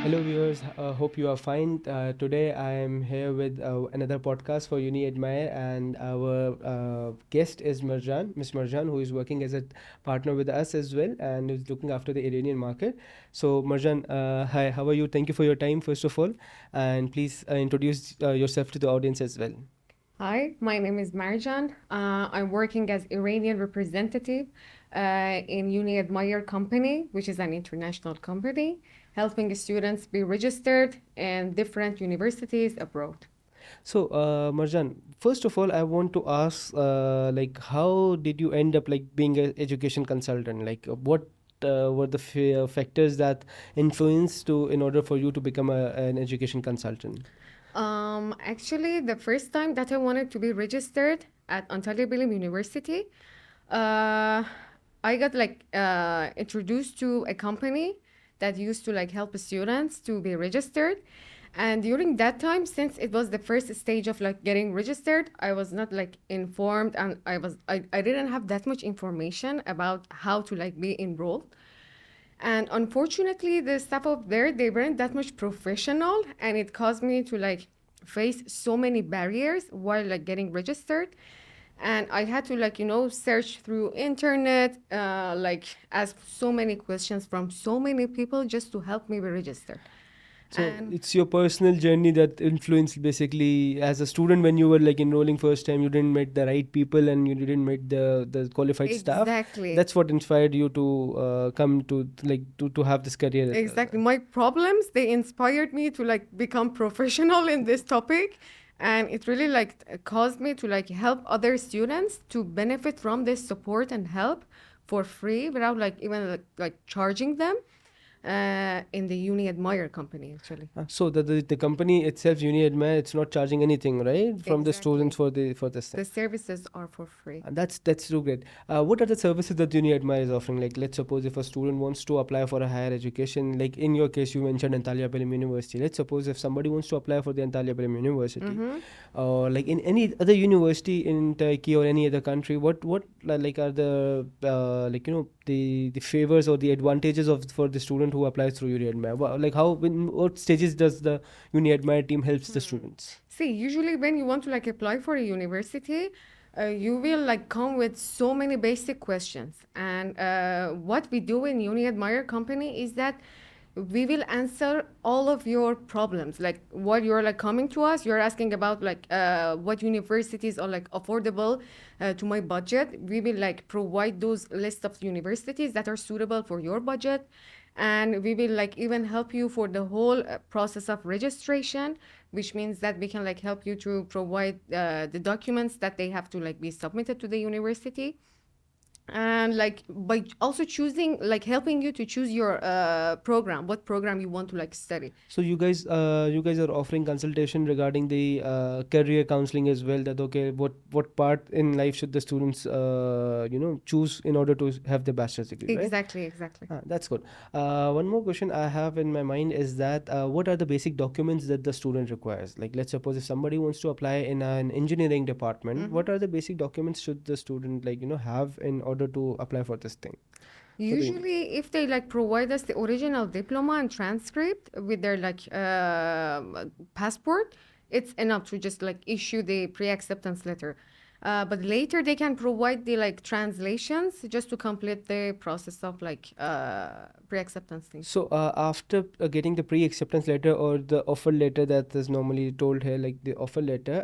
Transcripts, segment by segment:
Hello, viewers. Hope you are fine. Today, I am here with another podcast for UniAdmire, and our guest is Marjan, Miss Marjan, who is working as a partner with us as well, and is looking after the Iranian market. So, Marjan, hi. How are you? Thank you for your time, first of all, and please introduce yourself to the audience as well. Hi, my name is Marjan. I'm working as Iranian representative in UniAdmire company, which is an international company, helping students be registered in different universities abroad. So, Marjan, first of all, I want to ask, how did you end up like being an education consultant? What were the factors that influenced to in order for you to become an education consultant? Actually, the first time that I wanted to be registered at Antalya Bilim University, uh, I got introduced to a company that used to like help students to be registered. And during that time, since it was the first stage of like getting registered, I was not like informed, and I didn't have that much information about how to like be enrolled. And unfortunately, the staff up there, they weren't that much professional, and it caused me to like face so many barriers while like getting registered. And I had to search through internet, ask so many questions from so many people just to help me be registered. So And it's your personal journey that influenced basically as a student when you were like enrolling first time, you didn't meet the right people and you didn't meet the qualified staff. exactly. That's what inspired you to come to to have this career. Exactly. My problems, they inspired me to like become professional in this topic. And it really caused me to like help other students to benefit from this support and help for free without like even like charging them in the UniAdmire company actually. So the company itself, UniAdmire, it's not charging anything, right, from the students Exactly. for the for this thing. The services are for free. And that's so great. What are the services that UniAdmire is offering? Like, let's suppose if a student wants to apply for a higher education, like in your case, you mentioned Antalya Bilim University. Let's suppose if somebody wants to apply for the Antalya Bilim University, Mm-hmm. or like in any other university in Turkey or any other country, what like are the the favors or the advantages of for the student who applies through UniAdmire? Like how in what stages does the UniAdmire team helps the students? See, usually when you want to like apply for a university, you will like come with so many basic questions. And what we do in UniAdmire company is that we will answer all of your problems. Like what you're like coming to us, you're asking about like what universities are like affordable to my budget. We will like provide those list of universities that are suitable for your budget, and we will like even help you for the whole process of registration, which means that we can like help you to provide the documents that they have to like be submitted to the university, and like by also choosing like helping you to choose your program, what program you want to like study. So you guys are offering consultation regarding the career counseling as well. That okay, what part in life should the students choose in order to have the bachelor's degree, right? Exactly. That's good. One more question I have in my mind is that what are the basic documents that the student requires? Like, let's suppose if somebody wants to apply in an engineering department, what are the basic documents should the student have in order to apply for this thing? For the Usually, if they like provide us the original diploma and transcript with their passport, it's enough to just like issue the pre-acceptance letter. But later they can provide the like translations just to complete the process of pre-acceptance thing. So after getting the pre-acceptance letter or the offer letter that is normally told here, like the offer letter,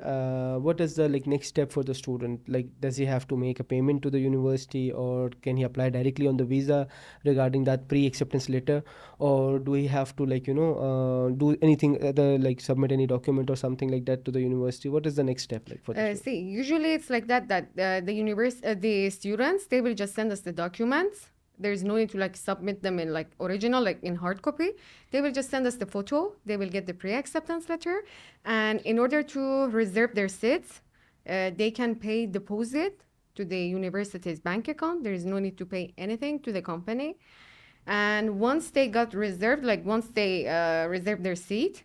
what is the like next step for the student? Like, does he have to make a payment to the university, or can he apply directly on the visa regarding that pre-acceptance letter, or do he have to do anything other like submit any document or something like that to the university? What is the next step like for the student? See, usually it's like that the students, they will just send us the documents. There's no need to like submit them in like original, like in hard copy. They will just send us the photo. They will get the pre-acceptance letter, and in order to reserve their seats, they can pay deposit to the university's bank account. There is no need to pay anything to the company. And once they got reserved, like once they reserve their seat,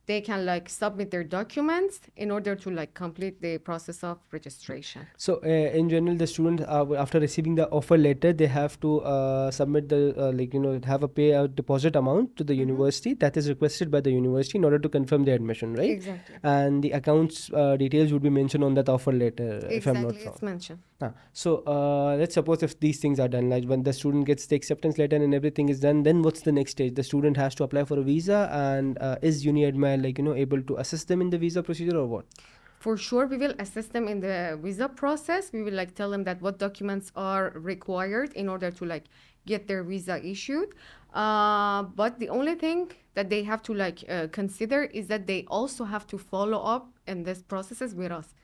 they can like submit their documents in order to like complete the process of registration. So in general, the students after receiving the offer letter, they have to submit the have a pay a deposit amount to the university that is requested by the university in order to confirm the admission, right? Exactly. And the accounts details would be mentioned on that offer letter, if I'm Exactly, not wrong. it's mentioned. So let's suppose if these things are done, like when the student gets the acceptance letter and everything is done, then what's the next stage? The student has to apply for a visa, and is UniAdmire able to assist them in the visa procedure or what? For sure, we will assist them in the visa process. We will like tell them that what documents are required in order to like get their visa issued. But the only thing that they have to like consider is that they also have to follow up in this processes with us.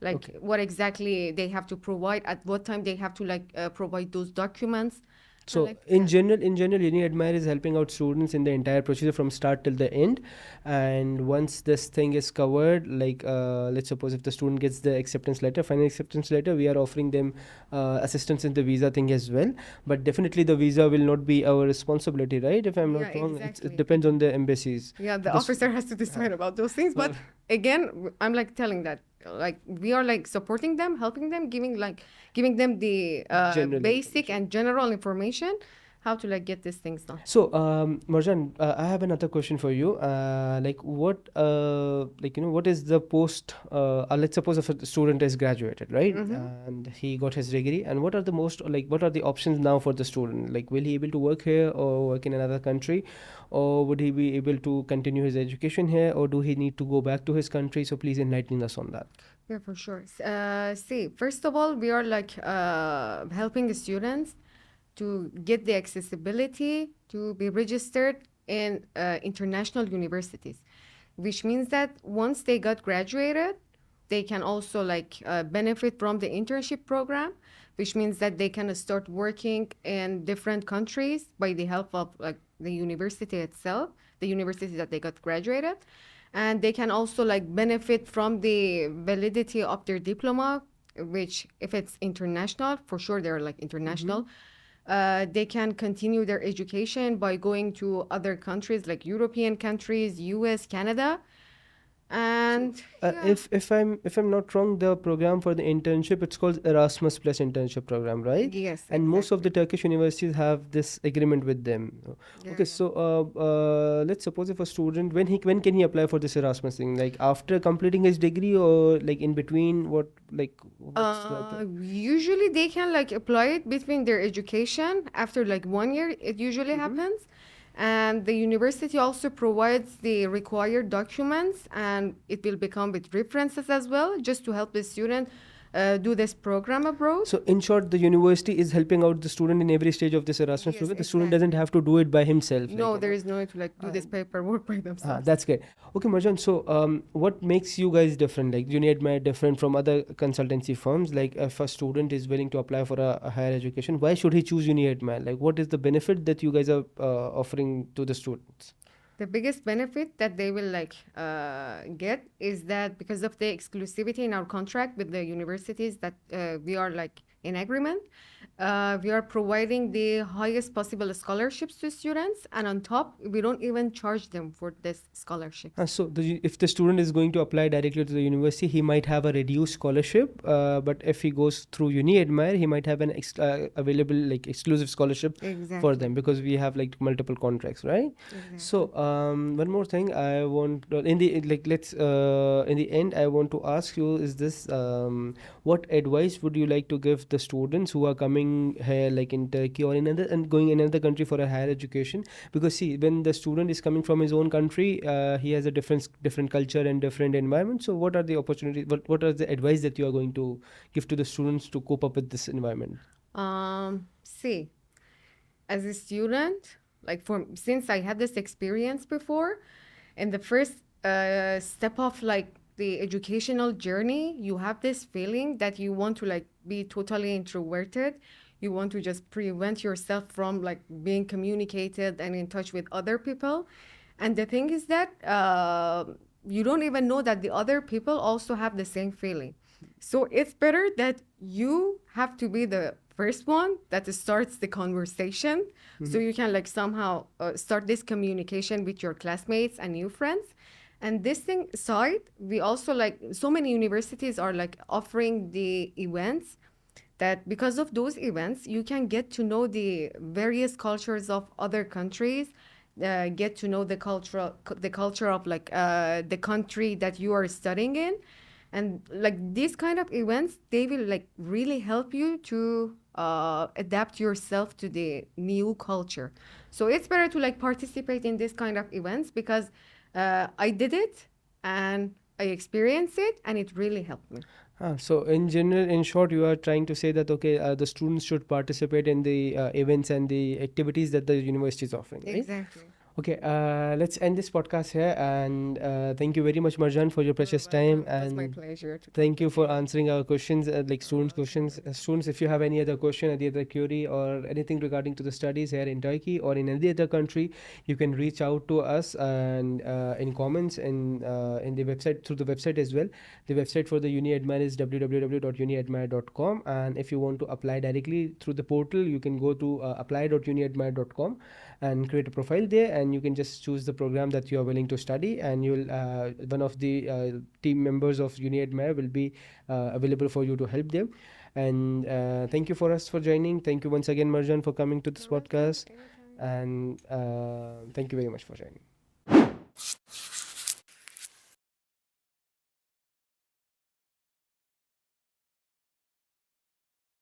Like what exactly they have to provide, at what time they have to like provide those documents. So Like, yeah. in general, UniAdmire is helping out students in the entire procedure from start till the end. And once this thing is covered, like let's suppose if the student gets the acceptance letter, final acceptance letter, we are offering them assistance in the visa thing as well. But definitely the visa will not be our responsibility, right? If I'm Yeah, not wrong, exactly. it depends on the embassies. Yeah, the Because- officer has to decide about those things. But again, I'm like telling that like we are like supporting them, helping them, giving them the General basic and general information how to like get these things done. So, Marjan, I have another question for you. What is the post? Let's suppose if a student is graduated, right, and he got his degree, and what are the what are the options now for the student? Like, will he able to work here or work in another country, or would he be able to continue his education here, or do he need to go back to his country? So, please enlighten us on that. Yeah, for sure. See, first of all, we are like helping the students to get the accessibility to be registered in international universities, which means that once they got graduated, they can also like benefit from the internship program, which means that they can start working in different countries by the help of like the university itself, the university that they got graduated. And they can also like benefit from the validity of their diploma, which if it's international, for sure they're like international. They can continue their education by going to other countries like European countries, US, Canada. And yeah. If I'm not wrong, the program for the internship, it's called Erasmus Plus internship program, right? Yes, And most of the exactly. Turkish universities have this agreement with them. Yeah, Okay, yeah. so let's suppose if a student, when can he apply for this Erasmus thing? Like after completing his degree or like in between? What's the Usually they can like apply it between their education after like 1 year. It usually happens. And the university also provides the required documents, and it will become with references as well, just to help the student do this program abroad. So in short, the university is helping out the student in every stage of this Erasmus Yes, program. The student doesn't have to do it by himself. No, there is no need to like do this paperwork by themselves. That's great. Okay, Marjan. So, what makes you guys different? Like, UniAdmire different from other consultancy firms? Like, if a student is willing to apply for a higher education, why should he choose UniAdmire? Like, what is the benefit that you guys are offering to the students? The biggest benefit that they will like get is that because of the exclusivity in our contract with the universities that we are like in agreement, we are providing the highest possible scholarships to students, and on top, we don't even charge them for this scholarship. If the student is going to apply directly to the university, he might have a reduced scholarship. But if he goes through UniAdmire, he might have an available like exclusive scholarship for them because we have like multiple contracts, right? Exactly. So one more thing I want in the in the end I want to ask you is this: what advice would you like to give the students who are coming here like in Turkey or in another and going in another country for a higher education? Because see, when the student is coming from his own country, he has a different culture and different environment. So what are the opportunities? What are the advice that you are going to give to the students to cope up with this environment? See, as a student, like since I had this experience before, in the first step of like the educational journey, you have this feeling that you want to like be totally introverted. You want to just prevent yourself from like being communicated and in touch with other people. And the thing is that you don't even know that the other people also have the same feeling. So it's better that you have to be the first one that starts the conversation, so you can like somehow start this communication with your classmates and new friends. And this thing side, we also like so many universities are like offering the events that because of those events you can get to know the various cultures of other countries, get to know the culture of like the country that you are studying in, and like these kind of events they will like really help you to adapt yourself to the new culture. So it's better to like participate in this kind of events because I did it and I experienced it and it really helped me. So in general, in short, you are trying to say that okay, the students should participate in the events and the activities that the university is offering, right? Exactly. Okay, let's end this podcast here. And thank you very much, Marjan, for your You're precious time. welcome. It was my And pleasure to talk thank you with for you. answering our questions, like You're students' welcome. questions. Students, if you have any other question, any other query, or anything regarding to the studies here in Turkey or in any other country, you can reach out to us and in comments and in the website through the website as well. The website for the UniAdmire is www.uniadmire.com. And if you want to apply directly through the portal, you can go to apply.uniadmire.com and create a profile there, and you can just choose the program that you are willing to study, and you'll one of the team members of UniAdmire will be available for you to help them. And thank you for us for joining. Thank you once again, Marjan, for coming to this You're welcome. podcast. Anytime. And thank you very much for joining.